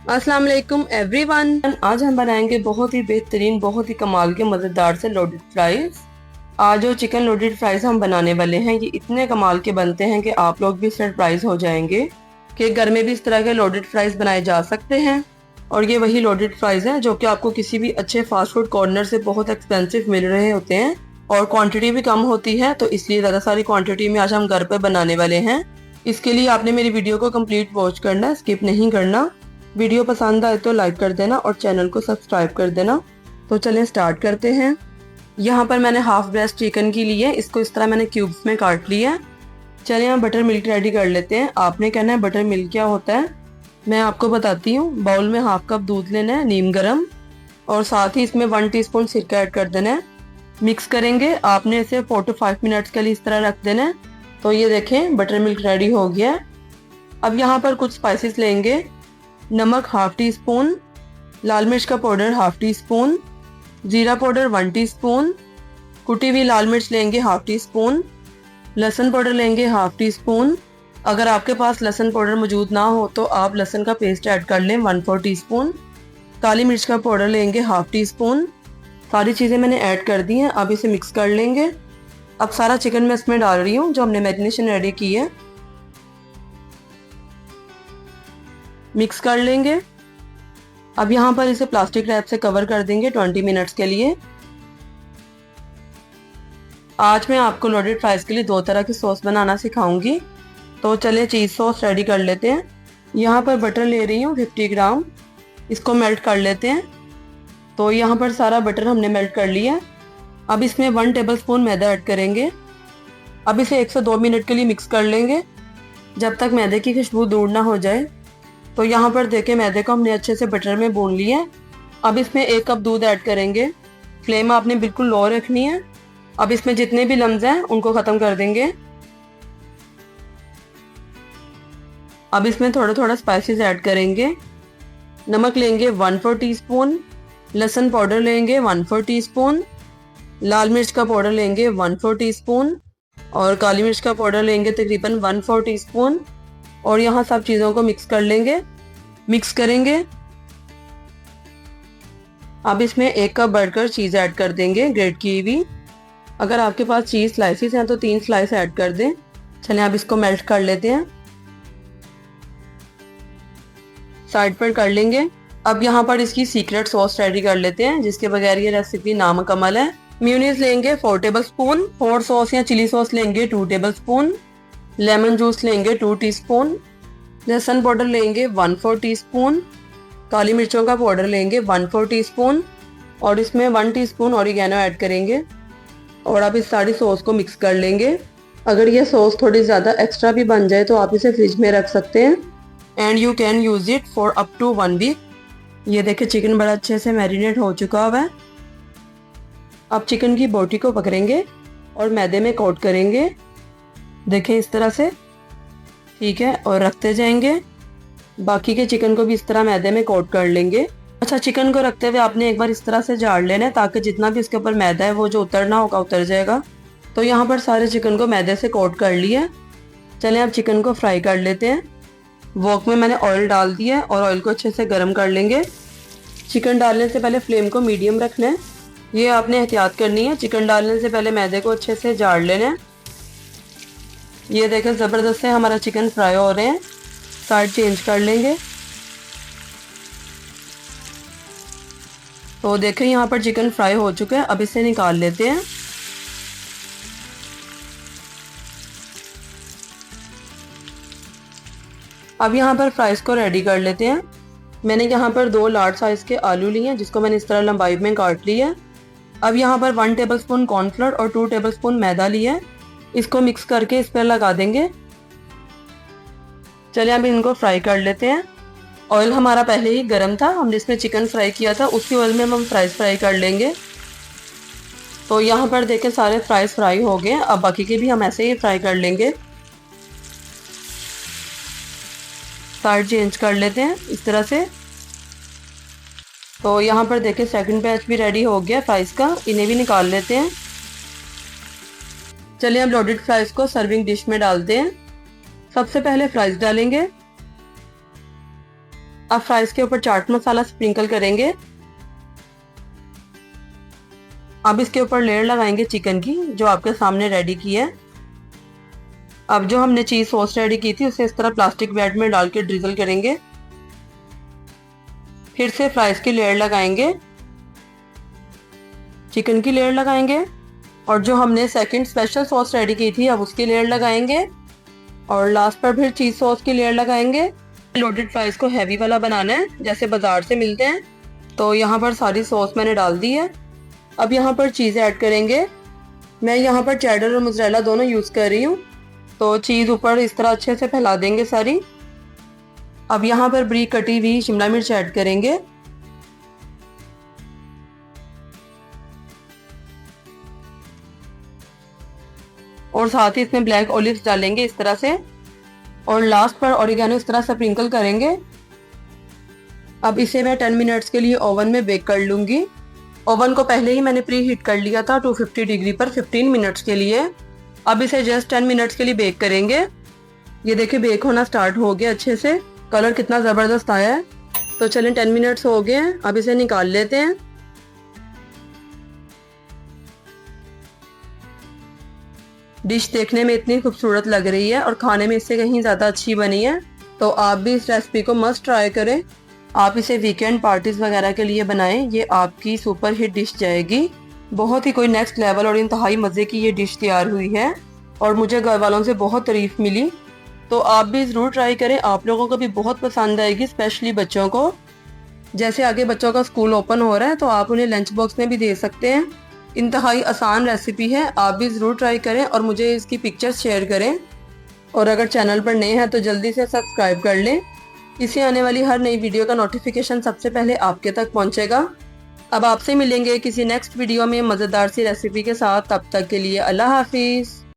अस्सलाम वालेकुम एवरीवन। आज हम बनाएंगे बहुत ही बेहतरीन, बहुत ही कमाल के मज़ेदार से लोडेड फ्राइज। आज जो चिकन लोडेड फ्राइज हम बनाने वाले हैं ये इतने कमाल के बनते हैं कि आप लोग भी सरप्राइज हो जाएंगे कि घर में भी इस तरह के लोडेड फ्राइज बनाए जा सकते हैं। और ये वही लोडेड फ्राइज हैं जो कि आपको किसी भी अच्छे फास्ट फूड कॉर्नर से बहुत एक्सपेंसिव मिल रहे होते हैं और क्वांटिटी भी कम होती है, तो इसलिए ज़्यादा सारी क्वांटिटी में आज हम घर पर बनाने वाले हैं। इसके लिए आपने मेरी वीडियो को कंप्लीट वॉच करना है, स्किप नहीं करना। वीडियो पसंद आए तो लाइक कर देना और चैनल को सब्सक्राइब कर देना। तो चलें स्टार्ट करते हैं। यहाँ पर मैंने हाफ ब्रेस्ट चिकन की ली है, इसको इस तरह मैंने क्यूब्स में काट लिया है। चलिए हम बटर मिल्क रेडी कर लेते हैं। आपने कहना है बटर मिल्क क्या होता है, मैं आपको बताती हूँ। बाउल में हाफ कप दूध लेना है नीम गर्म, और साथ ही इसमें 1 टीस्पून सिरका ऐड कर देना है। मिक्स करेंगे, आपने इसे 4 to 5 मिनट्स के लिए इस तरह रख देना है। तो ये देखें बटर मिल्क रेडी हो गया है। अब यहाँ पर कुछ स्पाइसेस लेंगे। नमक हाफ टी स्पून, लाल मिर्च का पाउडर हाफ टी स्पून, जीरा पाउडर 1 टीस्पून, कुटी हुई लाल मिर्च लेंगे हाफ टी स्पून, लहसुन पाउडर लेंगे हाफ टी स्पून। अगर आपके पास लहसुन पाउडर मौजूद ना हो तो आप लहसुन का पेस्ट ऐड कर लें 1/4 टीस्पून। काली मिर्च का पाउडर लेंगे हाफ टी स्पून। सारी चीज़ें मैंने ऐड कर दी हैं, अब इसे मिक्स कर लेंगे। अब सारा चिकन मैं इसमें डाल रही हूँ जो हमने मैरिनेशन रेडी की है। मिक्स कर लेंगे। अब यहाँ पर इसे प्लास्टिक रैप से कवर कर देंगे 20 मिनट्स के लिए। आज मैं आपको लोडेड फ्राइज के लिए 2 तरह की सॉस बनाना सिखाऊंगी। तो चलिए चीज़ सॉस रेडी कर लेते हैं। यहाँ पर बटर ले रही हूँ 50 ग्राम, इसको मेल्ट कर लेते हैं। तो यहाँ पर सारा बटर हमने मेल्ट कर लिया। अब इसमें 1 टेबलस्पून मैदा ऐड करेंगे। अब इसे 1 से 2 मिनट के लिए मिक्स कर लेंगे जब तक मैदे की खुशबू दूर ना हो जाए। तो यहाँ पर देखें मैदे को हमने अच्छे से बटर में भून लिया है। अब इसमें 1 कप दूध ऐड करेंगे। फ्लेम आपने बिल्कुल लो रखनी है। अब इसमें जितने भी लम्स हैं उनको ख़त्म कर देंगे। अब इसमें थोड़ा थोड़ा स्पाइसेस ऐड करेंगे। नमक लेंगे 1/4 टीस्पून, लहसुन पाउडर लेंगे 1/4 टीस्पून, लाल मिर्च का पाउडर लेंगे 1/4 टीस्पून और काली मिर्च का पाउडर लेंगे तकरीबन 1/4 टीस्पून। और यहाँ सब चीज़ों को मिक्स कर लेंगे, मिक्स करेंगे। अब इसमें 1 कप भरकर चीज़ ऐड कर देंगे ग्रेट की हुई। अगर आपके पास चीज़ स्लाइसिस हैं तो 3 स्लाइस ऐड कर दें। चलें अब इसको मेल्ट कर लेते हैं, साइड पर कर लेंगे। अब यहाँ पर इसकी सीक्रेट सॉस रेडी कर लेते हैं जिसके बगैर ये रेसिपी नामुकम्मल है। मेयोनीज लेंगे 4 टेबलस्पून, हॉट सॉस या चिली सॉस लेंगे 2 टेबलस्पून, लेमन जूस लेंगे 2 टीस्पून, लहसुन पाउडर लेंगे 1/4 टीस्पून, काली मिर्चों का पाउडर लेंगे 1/4 टीस्पून और इसमें 1 टीस्पून ऑरिगेनो ऐड करेंगे। और अब इस सारी सॉस को मिक्स कर लेंगे। अगर ये सॉस थोड़ी ज़्यादा एक्स्ट्रा भी बन जाए तो आप इसे फ्रिज में रख सकते हैं and you can use it for up to 1 week. ये देखें चिकन बड़ा अच्छे से मैरिनेट हो चुका हुआ है। अब चिकन की बोटी को पकड़ेंगे और मैदे में कोट करेंगे, देखें इस तरह से, ठीक है। और रखते जाएंगे। बाकी के चिकन को भी इस तरह मैदे में कोट कर लेंगे। अच्छा, चिकन को रखते हुए आपने एक बार इस तरह से झाड़ लेना है ताकि जितना भी इसके ऊपर मैदा है वो जो उतरना होगा उतर जाएगा। तो यहाँ पर सारे चिकन को मैदे से कोट कर लिया। चलें अब चिकन को फ्राई कर लेते हैं। वॉक में मैंने ऑयल डाल दिया है और ऑयल को अच्छे से गर्म कर लेंगे। चिकन डालने से पहले फ्लेम को मीडियम रखना है, ये आपने एहतियात करनी है। चिकन डालने से पहले मैदे को अच्छे से झाड़ लेना है। ये देखें ज़बरदस्त से हमारा चिकन फ्राई हो रहे हैं। साइड चेंज कर लेंगे। तो देखें यहाँ पर चिकन फ्राई हो चुका है। अब इसे निकाल लेते हैं। अब यहाँ पर फ्राइज को रेडी कर लेते हैं। मैंने यहाँ पर 2 लार्ज साइज़ के आलू लिए हैं जिसको मैंने इस तरह लंबाई में काट लिया है। अब यहाँ पर 1 टेबलस्पून कॉर्नफ्लोर और 2 टेबलस्पून मैदा लिया है, इसको मिक्स करके इस पर लगा देंगे। चलिए अब इनको फ्राई कर लेते हैं। ऑयल हमारा पहले ही गर्म था, हमने इसमें चिकन फ्राई किया था, उसी ऑयल में हम फ्राइज फ्राई कर लेंगे। तो यहाँ पर देखें सारे फ्राइज फ्राई हो गए। अब बाकी के भी हम ऐसे ही फ्राई कर लेंगे। साइड चेंज कर लेते हैं इस तरह से। तो यहाँ पर देखें सेकंड बैच भी रेडी हो गया फ्राइज का, इन्हें भी निकाल लेते हैं। चलिए अब लोडेड फ्राइज को सर्विंग डिश में डालते हैं। सबसे पहले फ्राइज डालेंगे। अब फ्राइज के ऊपर चाट मसाला स्प्रिंकल करेंगे। अब इसके ऊपर लेयर लगाएंगे चिकन की, जो आपके सामने रेडी की है। अब जो हमने चीज सॉस रेडी की थी उसे इस तरह प्लास्टिक बैग में डाल के ड्रिजल करेंगे। फिर से फ्राइज की लेयर लगाएंगे, चिकन की लेयर लगाएंगे, और जो हमने सेकंड स्पेशल सॉस रेडी की थी अब उसकी लेयर लगाएंगे, और लास्ट पर फिर चीज सॉस की लेयर लगाएंगे। लोडेड फ्राइज को हैवी वाला बनाना है जैसे बाजार से मिलते हैं। तो यहाँ पर सारी सॉस मैंने डाल दी है। अब यहाँ पर चीज़ ऐड करेंगे। मैं यहाँ पर चेडर और मोज़रेला दोनों यूज़ कर रही हूँ। तो चीज़ ऊपर इस तरह अच्छे से फैला देंगे सारी। अब यहाँ पर बारीक कटी हुई शिमला मिर्च ऐड करेंगे। और साथ ही इसमें ब्लैक ऑलिव्स डालेंगे इस तरह से, और लास्ट पर ऑरिगेनो इस तरह स्प्रिंकल करेंगे। अब इसे मैं 10 मिनट्स के लिए ओवन में बेक कर लूँगी। ओवन को पहले ही मैंने प्री हीट कर लिया था 250 डिग्री पर 15 मिनट्स के लिए। अब इसे जस्ट 10 मिनट्स के लिए बेक करेंगे। ये देखिए बेक होना स्टार्ट हो गया अच्छे से, कलर कितना ज़बरदस्त आया है। तो चलें 10 मिनट्स हो गए हैं, अब इसे निकाल लेते हैं। डिश देखने में इतनी खूबसूरत लग रही है और खाने में इससे कहीं ज़्यादा अच्छी बनी है। तो आप भी इस रेसिपी को मस्ट ट्राई करें। आप इसे वीकेंड पार्टीज़ वगैरह के लिए बनाएं, ये आपकी सुपर हिट डिश जाएगी। बहुत ही कोई नेक्स्ट लेवल और इंतहाई मज़े की ये डिश तैयार हुई है और मुझे घर वालों से बहुत तारीफ़ मिली। तो आप भी ज़रूर ट्राई करें, आप लोगों को भी बहुत पसंद आएगी, स्पेशली बच्चों को। जैसे आगे बच्चों का स्कूल ओपन हो रहा है तो आप उन्हें लंच बॉक्स में भी दे सकते हैं। इंतहाई आसान रेसिपी है, आप भी ज़रूर ट्राई करें और मुझे इसकी पिक्चर्स शेयर करें। और अगर चैनल पर नए हैं तो जल्दी से सब्सक्राइब कर लें, इससे आने वाली हर नई वीडियो का नोटिफिकेशन सबसे पहले आपके तक पहुंचेगा। अब आपसे मिलेंगे किसी नेक्स्ट वीडियो में मज़ेदार सी रेसिपी के साथ। तब तक के लिए अल्लाह हाफिज़।